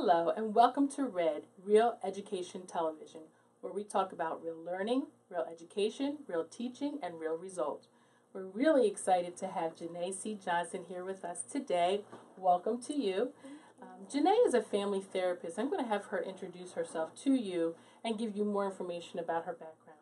Hello, and welcome to R.Ed, Real Education Television, where we talk about real learning, real education, real teaching, and real results. We're really excited to have Jaynay C. Johnson here with us today. Welcome to you. Jaynay is a family therapist. I'm going to have her introduce herself to you and give you more information about her background.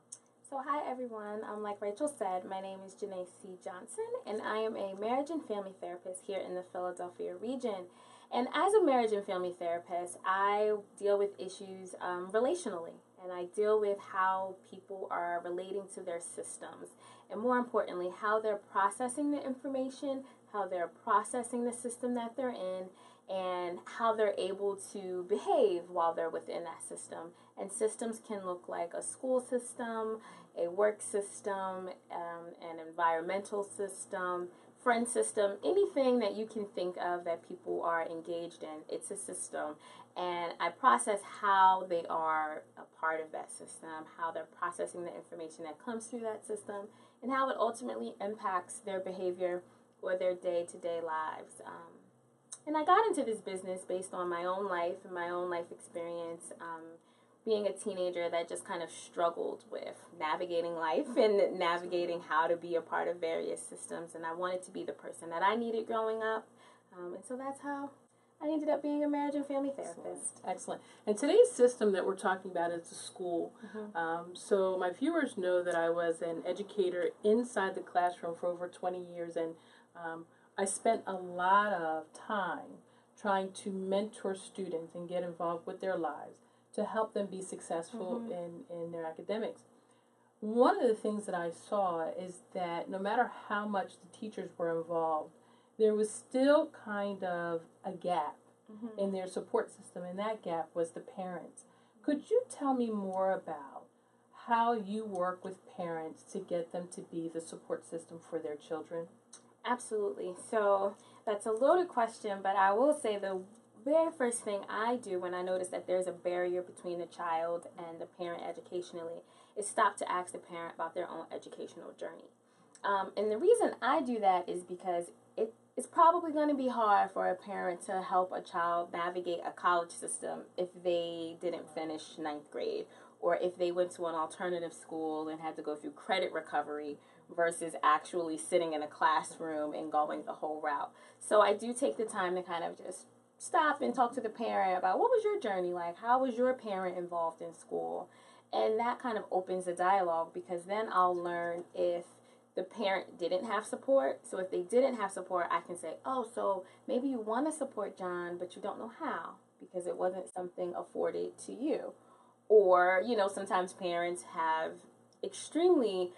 So hi everyone, like Rachel said, my name is Jaynay C. Johnson and I am a marriage and family therapist here in the Philadelphia region. And as a marriage and family therapist, I deal with issues relationally, and I deal with how people are relating to their systems, and more importantly, how they're processing the information, how they're processing the system that they're in, and how they're able to behave while they're within that system. And systems can look like a school system, a work system, an environmental system, friend system, anything that you can think of that people are engaged in, it's a system. And I process how they are a part of that system, how they're processing the information that comes through that system, and how it ultimately impacts their behavior or their day-to-day lives. And I got into this business based on my own life and my own life experience, being a teenager that just kind of struggled with navigating life and navigating how to be a part of various systems. And I wanted to be the person that I needed growing up. And so that's how I ended up being a marriage and family therapist. Excellent. And today's system that we're talking about is a school. So my viewers know that I was an educator inside the classroom for over 20 years, and I spent a lot of time trying to mentor students and get involved with their lives to help them be successful in their academics. One of the things that I saw is that no matter how much the teachers were involved, there was still kind of a gap in their support system, and that gap was the parents. Could you tell me more about how you work with parents to get them to be the support system for their children? Absolutely. So that's a loaded question, but I will say the very first thing I do when I notice that there's a barrier between the child and the parent educationally is stop to ask the parent about their own educational journey. And the reason I do that is because it's probably going to be hard for a parent to help a child navigate a college system if they didn't finish ninth grade, or if they went to an alternative school and had to go through credit recovery versus actually sitting in a classroom and going the whole route. So I do take the time to kind of just stop and talk to the parent about what was your journey like? How was your parent involved in school? And that kind of opens the dialogue, because then I'll learn if the parent didn't have support. So if they didn't have support, I can say, oh, so maybe you want to support John, but you don't know how because it wasn't something afforded to you. Or, sometimes parents have extremely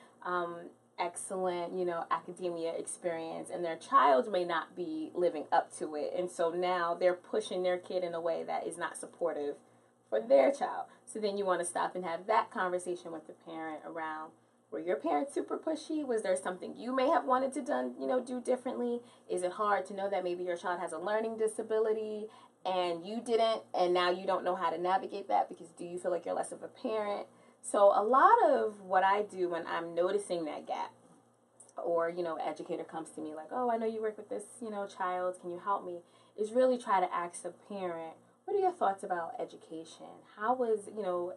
excellent, academia experience, and their child may not be living up to it. And so now they're pushing their kid in a way that is not supportive for their child. So then you want to stop and have that conversation with the parent around, were your parents super pushy? Was there something you may have wanted to do differently? Is it hard to know that maybe your child has a learning disability and you didn't, and now you don't know how to navigate that because do you feel like you're less of a parent? So a lot of what I do when I'm noticing that gap, or, educator comes to me like, oh, I know you work with this, child, can you help me? Is really try to ask the parent, what are your thoughts about education? How was,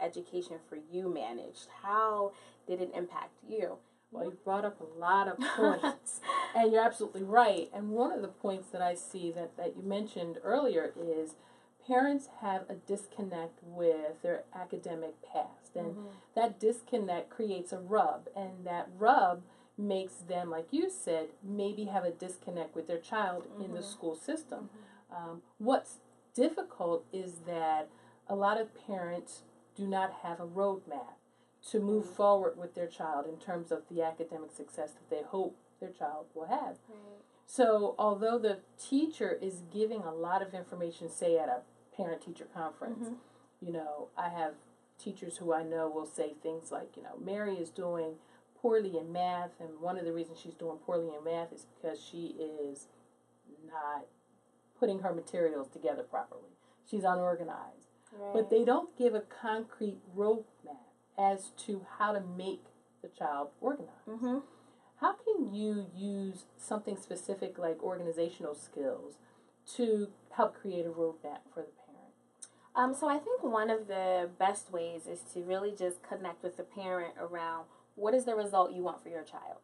education for you managed? How did it impact you? Well, you brought up a lot of points, and you're absolutely right. And one of the points that I see that you mentioned earlier is parents have a disconnect with their academic past, and that disconnect creates a rub, and that rub makes them, like you said, maybe have a disconnect with their child in the school system. What's difficult is that a lot of parents do not have a roadmap to move forward with their child in terms of the academic success that they hope their child will have. So although the teacher is giving a lot of information, say at a parent-teacher conference, I have teachers who I know will say things like, Mary is doing poorly in math, and one of the reasons she's doing poorly in math is because she is not putting her materials together properly. She's unorganized. But they don't give a concrete roadmap as to how to make the child organized. How can you use something specific like organizational skills to help create a roadmap for the parent? So I think one of the best ways is to really just connect with the parent around what is the result you want for your child.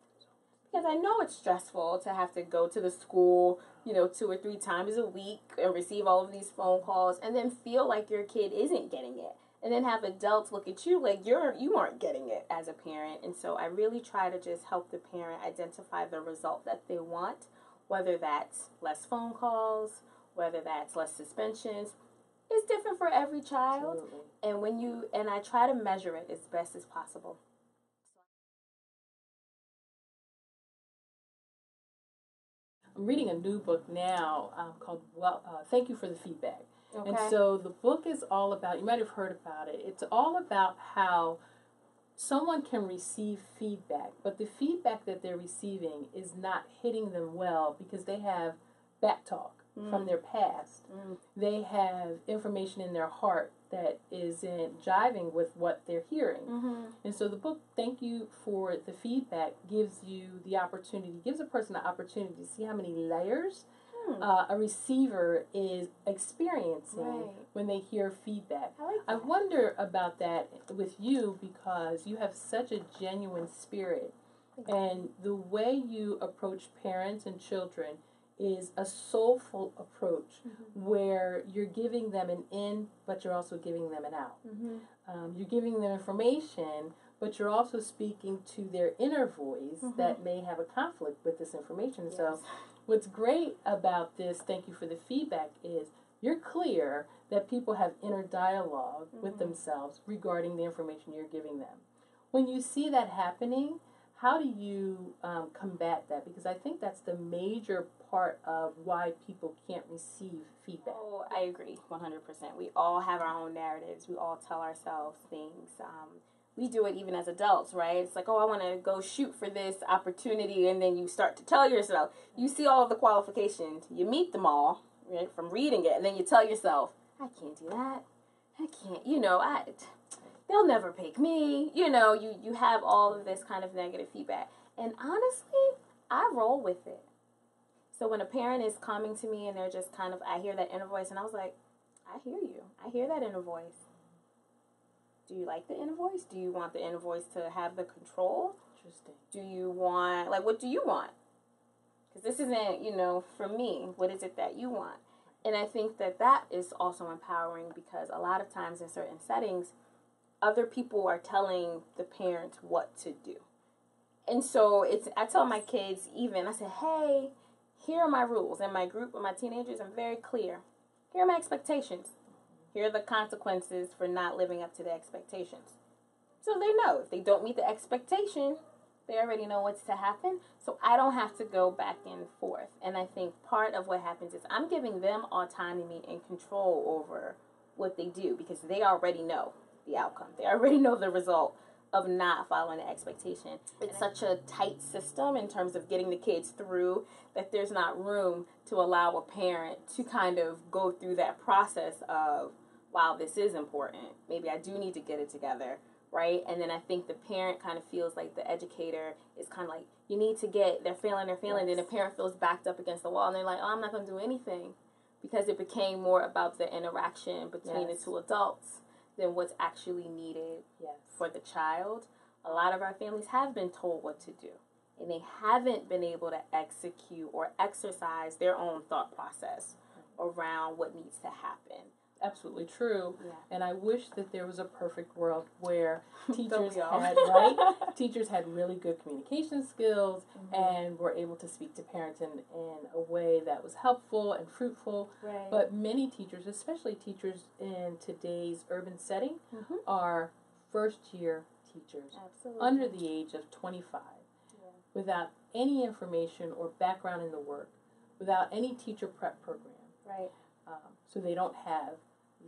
Because I know it's stressful to have to go to the school, 2 or 3 times a week and receive all of these phone calls and then feel like your kid isn't getting it. And then have adults look at you like you aren't getting it as a parent. And so I really try to just help the parent identify the result that they want, whether that's less phone calls, whether that's less suspensions. It's different for every child. Absolutely. And I try to measure it as best as possible. I'm reading a new book now called Thank You for the Feedback. Okay. And so the book is all about, you might have heard about it, it's all about how someone can receive feedback, but the feedback that they're receiving is not hitting them well because they have back talk from their past. They have information in their heart that isn't jiving with what they're hearing. And so the book, Thank You for the Feedback, gives a person the opportunity to see how many layers a receiver is experiencing when they hear feedback. I wonder about that with you because you have such a genuine spirit, and the way you approach parents and children is a soulful approach where you're giving them an in, but you're also giving them an out. You're giving them information, but you're also speaking to their inner voice that may have a conflict with this information. Yes. So what's great about this, Thank You for the Feedback, is you're clear that people have inner dialogue with themselves regarding the information you're giving them. When you see that happening, how do you combat that? Because I think that's the major part of why people can't receive feedback. Oh, I agree 100%. We all have our own narratives. We all tell ourselves things. We do it even as adults, right? It's like, oh, I want to go shoot for this opportunity, and then you start to tell yourself. You see all of the qualifications. You meet them all, right, from reading it, and then you tell yourself, I can't do that. I can't, they'll never pick me. You have all of this kind of negative feedback. And honestly, I roll with it. So when a parent is coming to me and they're just kind of, I hear that inner voice, and I was like, I hear you. I hear that inner voice. Do you like the inner voice? Do you want the inner voice to have the control? Interesting. Do you want, what do you want? Because this isn't, for me. What is it that you want? And I think that is also empowering because a lot of times in certain settings, other people are telling the parents what to do. And so I tell my kids I say, hey, here are my rules. In my group with my teenagers, I'm very clear. Here are my expectations. Here are the consequences for not living up to the expectations. So they know if they don't meet the expectation, they already know what's to happen. So I don't have to go back and forth. And I think part of what happens is I'm giving them autonomy and control over what they do because they already know the outcome. They already know the result of not following the expectation. It's such a tight system in terms of getting the kids through that there's not room to allow a parent to kind of go through that process of, wow, this is important. Maybe I do need to get it together, right? And then I think the parent kind of feels like the educator is kind of like, you need to they're failing, Yes. and the parent feels backed up against the wall, and they're like, oh, I'm not going to do anything because it became more about the interaction between the two adults than what's actually needed for the child. A lot of our families have been told what to do, and they haven't been able to execute or exercise their own thought process around what needs to happen. Absolutely true. Yeah. And I wish that there was a perfect world where teachers had, teachers had really good communication skills and were able to speak to parents in a way that was helpful and fruitful. Right. But many teachers, especially teachers in today's urban setting, are first-year teachers under the age of 25 without any information or background in the work, without any teacher prep program. Right. So they don't have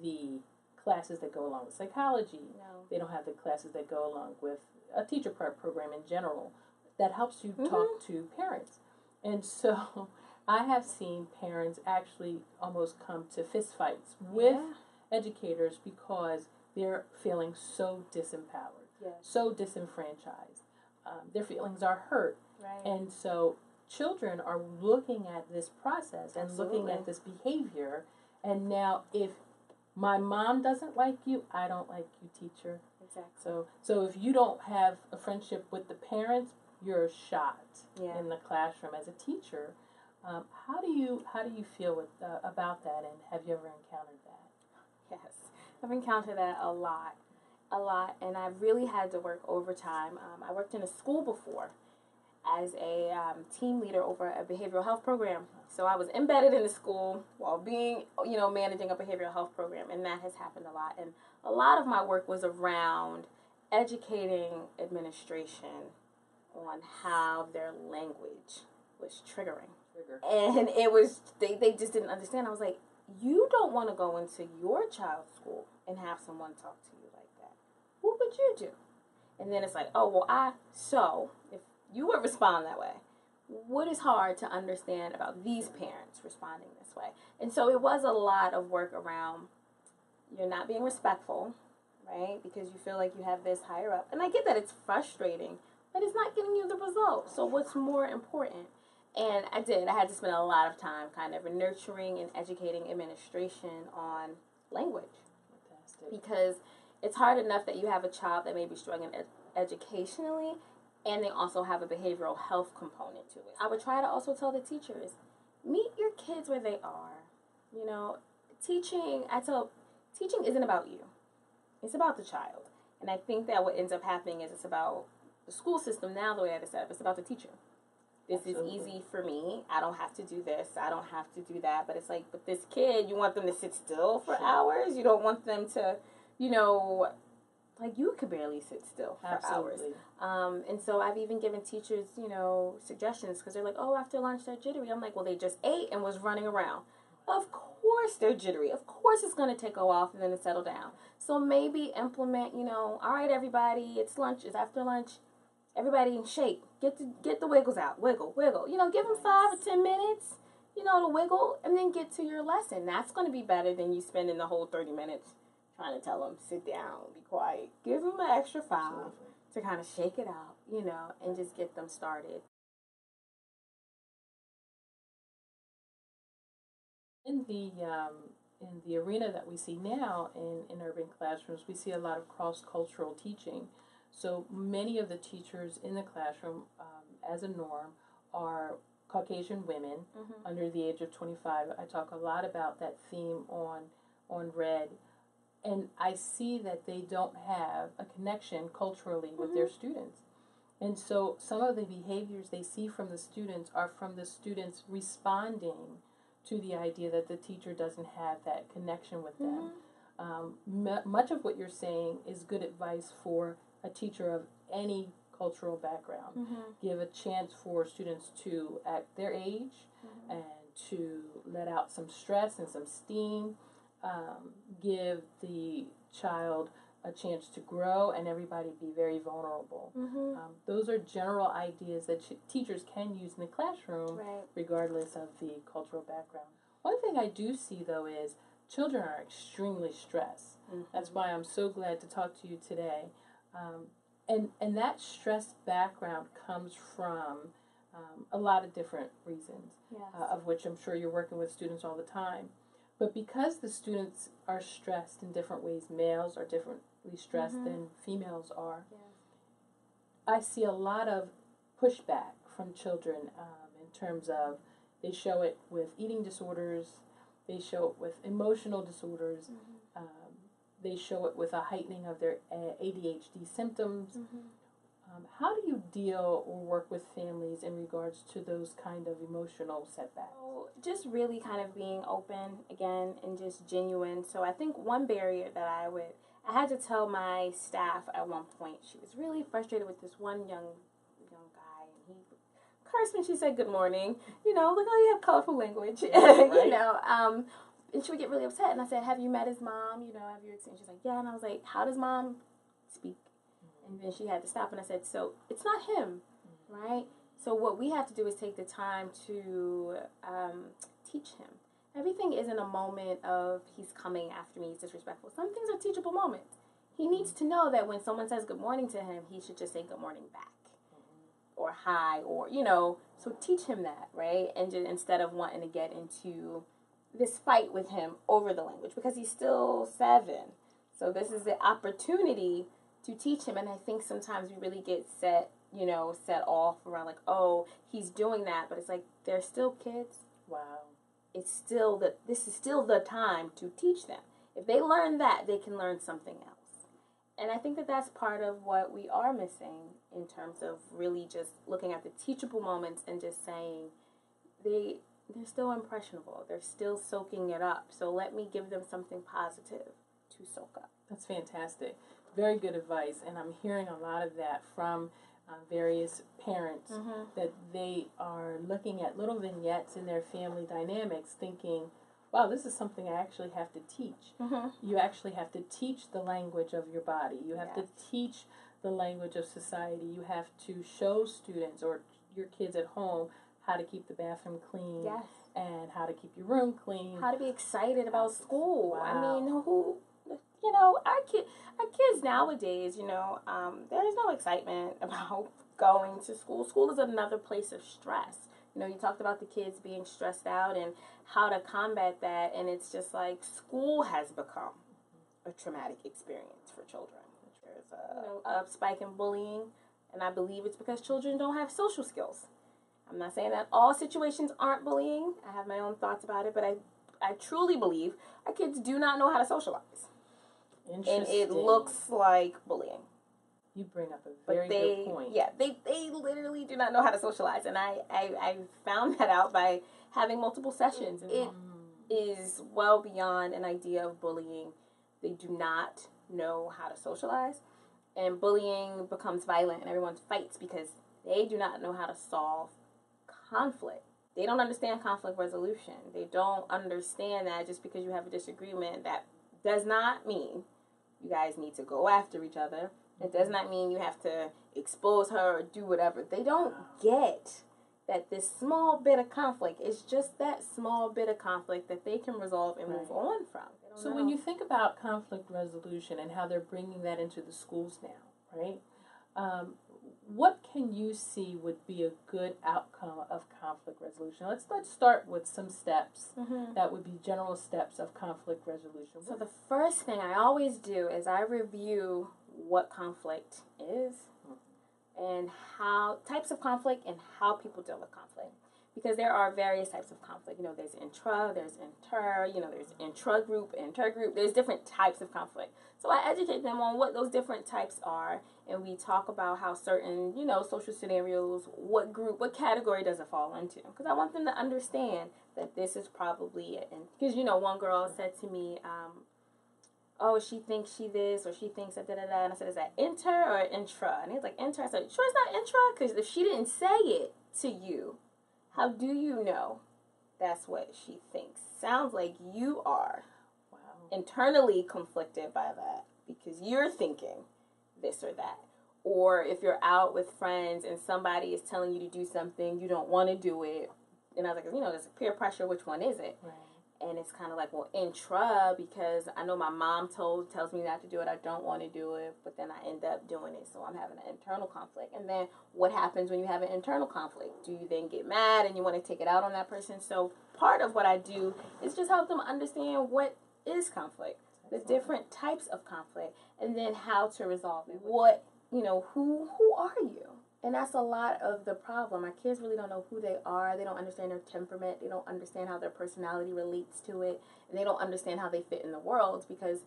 the classes that go along with psychology. No. They don't have the classes that go along with a teacher prep program in general that helps you talk to parents. And so I have seen parents actually almost come to fistfights with educators because they're feeling so disempowered, so disenfranchised. Their feelings are hurt. Right. And so children are looking at this process and looking at this behavior. And now if my mom doesn't like you, I don't like you, teacher. Exactly. So if you don't have a friendship with the parents, you're shot Yeah. in the classroom as a teacher. How do you feel about that, and have you ever encountered that? Yes, I've encountered that a lot, and I've really had to work overtime. I worked in a school before as a team leader over a behavioral health program. So I was embedded in the school while being, managing a behavioral health program, and that has happened a lot. And a lot of my work was around educating administration on how their language was triggering. And it was, they just didn't understand. I was like, you don't want to go into your child's school and have someone talk to you like that. What would you do? And then it's like, oh, well, so if you would respond that way, what is hard to understand about these parents responding this way? And so it was a lot of work around, you're not being respectful, right? Because you feel like you have this higher up. And I get that it's frustrating, but it's not getting you the result. So what's more important? And I had to spend a lot of time kind of nurturing and educating administration on language. Fantastic. Because it's hard enough that you have a child that may be struggling educationally, and they also have a behavioral health component to it. I would try to also tell the teachers, meet your kids where they are. Teaching isn't about you. It's about the child. And I think that what ends up happening is it's about the school system now, the way that it's set up. It's about the teacher. This Absolutely. is easy for me. I don't have to do this. I don't have to do that. But it's like, with this kid, you want them to sit still for hours. You don't want them to, like you could barely sit still for Absolutely. hours. And so I've even given teachers, suggestions because they're like, oh, after lunch they're jittery. I'm like, well, they just ate and was running around. Of course they're jittery. Of course it's going to take a while for them to settle down. So maybe implement, all right, everybody, it's lunch, it's after lunch. Everybody in shape. Get the wiggles out. Wiggle. Give them 5 or 10 minutes, to wiggle, and then get to your lesson. That's going to be better than you spending the whole 30 minutes trying to tell them, sit down, be quiet. Give them an extra 5 to kind of shake it out, and just get them started. In the arena that we see now in urban classrooms, we see a lot of cross-cultural teaching. So many of the teachers in the classroom, as a norm, are Caucasian women under the age of 25. I talk a lot about that theme on R.Ed. And I see that they don't have a connection culturally with their students. And so some of the behaviors they see from the students are from the students responding to the idea that the teacher doesn't have that connection with them. Much of what you're saying is good advice for a teacher of any cultural background. Give a chance for students to act their age and to let out some stress and some steam. Give the child a chance to grow and everybody be very vulnerable. Those are general ideas that teachers can use in the classroom, regardless of the cultural background. One thing I do see, though, is children are extremely stressed. That's why I'm so glad to talk to you today. And that stress background comes from a lot of different reasons, of which I'm sure you're working with students all the time. But because the students are stressed in different ways, males are differently stressed than females are, I see a lot of pushback from children in terms of they show it with eating disorders, they show it with emotional disorders, they show it with a heightening of their ADHD symptoms. How do you deal or work with families in regards to those kind of emotional setbacks? So just really kind of being open again and just genuine. So I think one barrier that I had to tell my staff at one point, she was really frustrated with this one young guy, and he cursed when she said good morning. Like, oh, you have colorful language, and she would get really upset. And I said, have you met his mom? Have you experienced? She's like, yeah. And I was like, how does mom speak? And then she had to stop, and I said, so it's not him, right? So what we have to do is take the time to teach him. Everything isn't a moment of he's coming after me, he's disrespectful. Some things are teachable moments. He needs to know that when someone says good morning to him, he should just say good morning back. Or hi, or, so teach him that, right? And just, instead of wanting to get into this fight with him over the language because he's still 7. So this is the opportunity to teach him. And I think sometimes we really get set off around like, oh, he's doing that. But it's like, they're still kids. Wow. This is still the time to teach them. If they learn that, they can learn something else. And I think that that's part of what we are missing in terms of really just looking at the teachable moments and just saying they're still impressionable. They're still soaking it up. So let me give them something positive to soak up. That's fantastic. Very good advice. And I'm hearing a lot of that from various parents, that they are looking at little vignettes in their family dynamics thinking, wow, this is something I actually have to teach. You actually have to teach the language of your body. You have to teach the language of society. You have to show students or your kids at home how to keep the bathroom clean and how to keep your room clean. How to be excited about school. Wow. I mean, our kids nowadays, there's no excitement about going to school. School is another place of stress. You talked about the kids being stressed out and how to combat that, and it's just like school has become a traumatic experience for children. There's a spike in bullying, and I believe it's because children don't have social skills. I'm not saying that all situations aren't bullying. I have my own thoughts about it, but I truly believe our kids do not know how to socialize. And it looks like bullying. You bring up a very good point. Yeah, they literally do not know how to socialize. And I found that out by having multiple sessions. It is well beyond an idea of bullying. They do not know how to socialize. And bullying becomes violent and everyone fights because they do not know how to solve conflict. They don't understand conflict resolution. They don't understand that just because you have a disagreement, that does not mean you guys need to go after each other. It does not mean you have to expose her or do whatever. They don't get that this small bit of conflict is just that small bit of conflict that they can resolve and move on from. So when you think about conflict resolution and how they're bringing that into the schools now, right? What can you see would be a good outcome of conflict resolution? Let's start with some steps that would be general steps of conflict resolution. So the first thing I always do is I review what conflict is and how types of conflict and how people deal with conflict. Because there are various types of conflict. There's intra, there's inter, there's intra-group, intergroup. There's different types of conflict. So I educate them on what those different types are, and we talk about how certain, social scenarios, what group, what category does it fall into. Because I want them to understand that this is probably it. Because, one girl said to me, oh, she thinks she this, or she thinks that da-da-da. And I said, is that inter or intra? And he was like, inter. I said, sure it's not intra? Because if she didn't say it to you, how do you know that's what she thinks? Sounds like you are internally conflicted by that because you're thinking this or that. Or if you're out with friends and somebody is telling you to do something, you don't want to do it. And I was like, there's peer pressure, which one is it? Right. And it's kind of like, well, intra, because I know my mom tells me not to do it. I don't want to do it, but then I end up doing it. So I'm having an internal conflict. And then what happens when you have an internal conflict? Do you then get mad and you want to take it out on that person? So part of what I do is just help them understand what is conflict, the different types of conflict, and then how to resolve it. What, who are you? And that's a lot of the problem. Our kids really don't know who they are. They don't understand their temperament. They don't understand how their personality relates to it. And they don't understand how they fit in the world. Because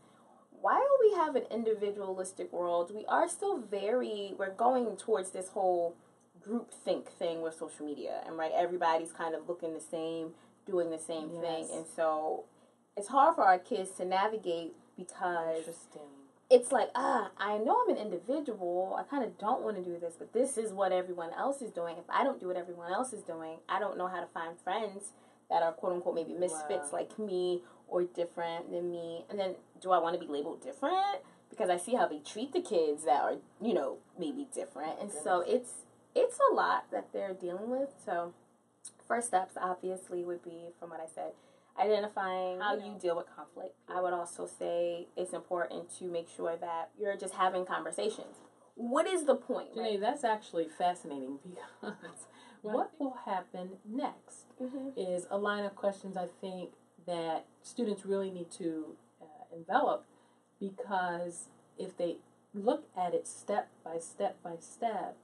while we have an individualistic world, we are still we're going towards this whole group think thing with social media. And everybody's kind of looking the same, doing the same thing. And so it's hard for our kids to navigate because it's like, I know I'm an individual. I kind of don't want to do this, but this is what everyone else is doing. If I don't do what everyone else is doing, I don't know how to find friends that are quote unquote maybe misfits like me or different than me. And then do I want to be labeled different? Because I see how they treat the kids that are, maybe different. And so it's a lot that they're dealing with. So first steps obviously would be, from what I said, identifying how you deal with conflict. I would also say it's important to make sure that you're just having conversations. What is the point? Jaynay, that's actually fascinating because what will happen next is a line of questions I think that students really need to envelop, because if they look at it step by step by step,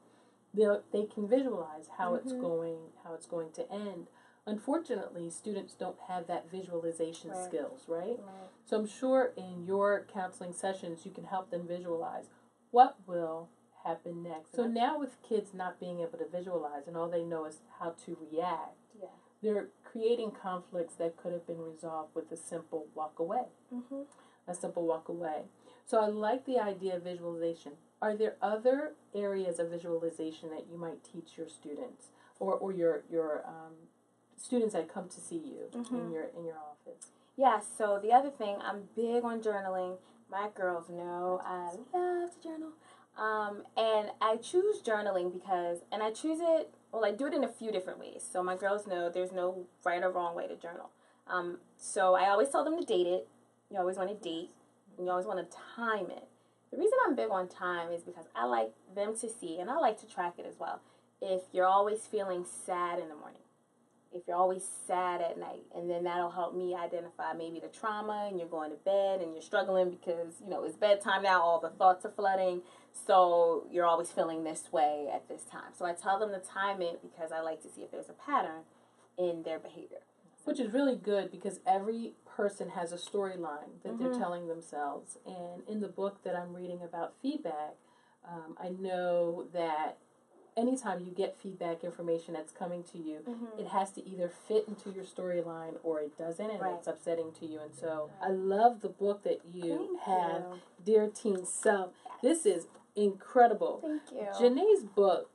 they can visualize how it's going to end. Unfortunately, students don't have that visualization skills, right? So I'm sure in your counseling sessions you can help them visualize what will happen next. So now with kids not being able to visualize and all they know is how to react, they're creating conflicts that could have been resolved with a simple walk away. A simple walk away. So I like the idea of visualization. Are there other areas of visualization that you might teach your students or your students that come to see you in your office? Yeah, so the other thing, I'm big on journaling. My girls know I love to journal. And I choose journaling because, and I choose it, well, I do it in a few different ways. So my girls know there's no right or wrong way to journal. So I always tell them to date it. You always want to date, and you always want to time it. The reason I'm big on time is because I like them to see, and I like to track it as well, if you're always feeling sad in the morning, if you're always sad at night, and then that'll help me identify maybe the trauma, and you're going to bed, and you're struggling because, you know, it's bedtime now, all the thoughts are flooding, so you're always feeling this way at this time. So I tell them to time it because I like to see if there's a pattern in their behavior. Which is really good because every person has a storyline that they're telling themselves. And in the book that I'm reading about feedback, I know that anytime you get feedback information that's coming to you, it has to either fit into your storyline or it doesn't, and it's upsetting to you. And so I love the book that you have, Dear Teen Self. This is incredible. Thank you. Jaynay's book,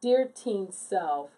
Dear Teen Self,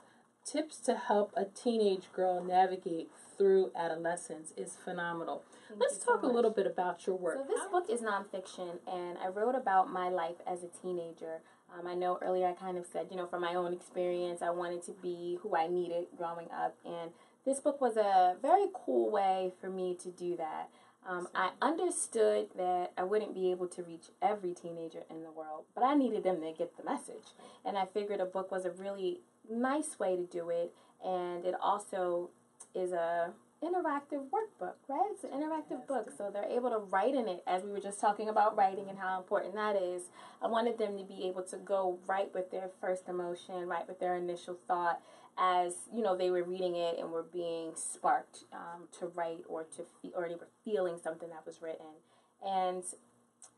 Tips to Help a Teenage Girl Navigate Through Adolescence, is phenomenal. Let's talk a little bit about your work. So this book is nonfiction, and I wrote about my life as a teenager. I know earlier I kind of said, you know, from my own experience, I wanted to be who I needed growing up, and this book was a very cool way for me to do that. I understood that I wouldn't be able to reach every teenager in the world, but I needed them to get the message, and I figured a book was a really nice way to do it, and it also is a interactive workbook, right? It's an interactive book, so they're able to write in it, as we were just talking about writing and how important that is. I wanted them to be able to go right with their first emotion, right with their initial thought, as, you know, they were reading it and were being sparked to write or or they were feeling something that was written. And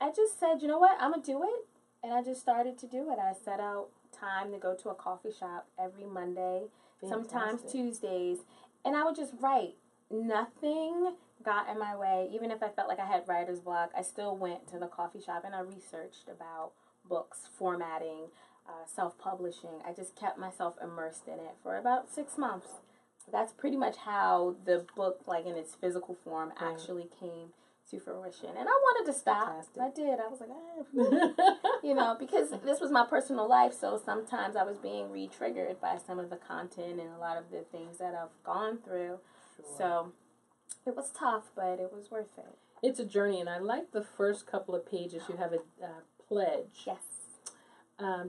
I just said, you know what, I'm going to do it, and I just started to do it. I set out time to go to a coffee shop every Monday, sometimes Tuesdays, and I would just write. Nothing got in my way. Even if I felt like I had writer's block, I still went to the coffee shop and I researched about books, formatting, self-publishing. I just kept myself immersed in it for about 6 months. That's pretty much how the book, like in its physical form, actually came to fruition. And I wanted to stop. Fantastic. I did. I was like, you know, because this was my personal life, so sometimes I was being re-triggered by some of the content and a lot of the things that I've gone through. So it was tough, but it was worth it. It's a journey, and I like the first couple of pages. You have a pledge. Yes.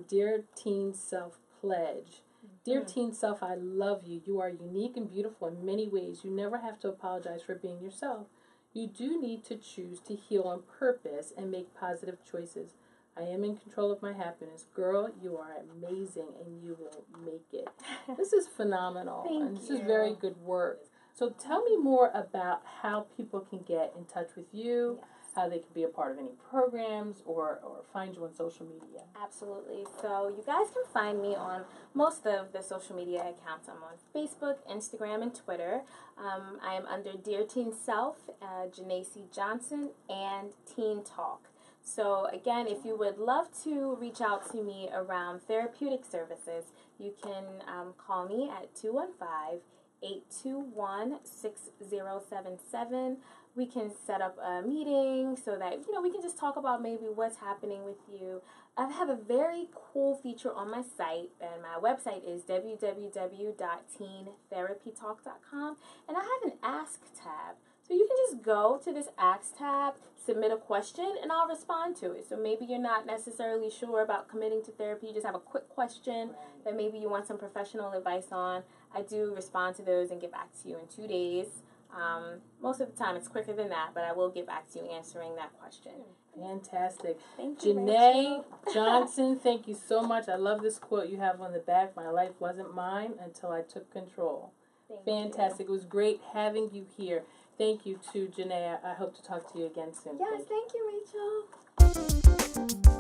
Dear Teen Self Pledge. Dear Teen Self, I love you. You are unique and beautiful in many ways. You never have to apologize for being yourself. You do need to choose to heal on purpose and make positive choices. I am in control of my happiness. Girl, you are amazing, and you will make it. This is phenomenal. Thank and this you. is very good work. So tell me more about how people can get in touch with you, how they can be a part of any programs or find you on social media. Absolutely. So you guys can find me on most of the social media accounts. I'm on Facebook, Instagram, and Twitter. I am under Dear Teen Self, Jaynay C. Johnson, and Teen Talk. So again, if you would love to reach out to me around therapeutic services, you can call me at 215-821-6077. We can set up a meeting so that, you know, we can just talk about maybe what's happening with you. I have a very cool feature on my site, and my website is www.teentherapytalk.com, and I have an Ask tab. So you can just go to this Ask tab, submit a question, and I'll respond to it. So maybe you're not necessarily sure about committing to therapy, you just have a quick question that maybe you want some professional advice on. I do respond to those and get back to you in 2 days. Most of the time it's quicker than that, but I will get back to you answering that question. Fantastic. Thank you, Jaynay Rachel. Johnson, thank you so much. I love this quote you have on the back. My life wasn't mine until I took control. Fantastic. It was great having you here. Thank you to Jaynay. I hope to talk to you again soon. Yes, thank you, Rachel.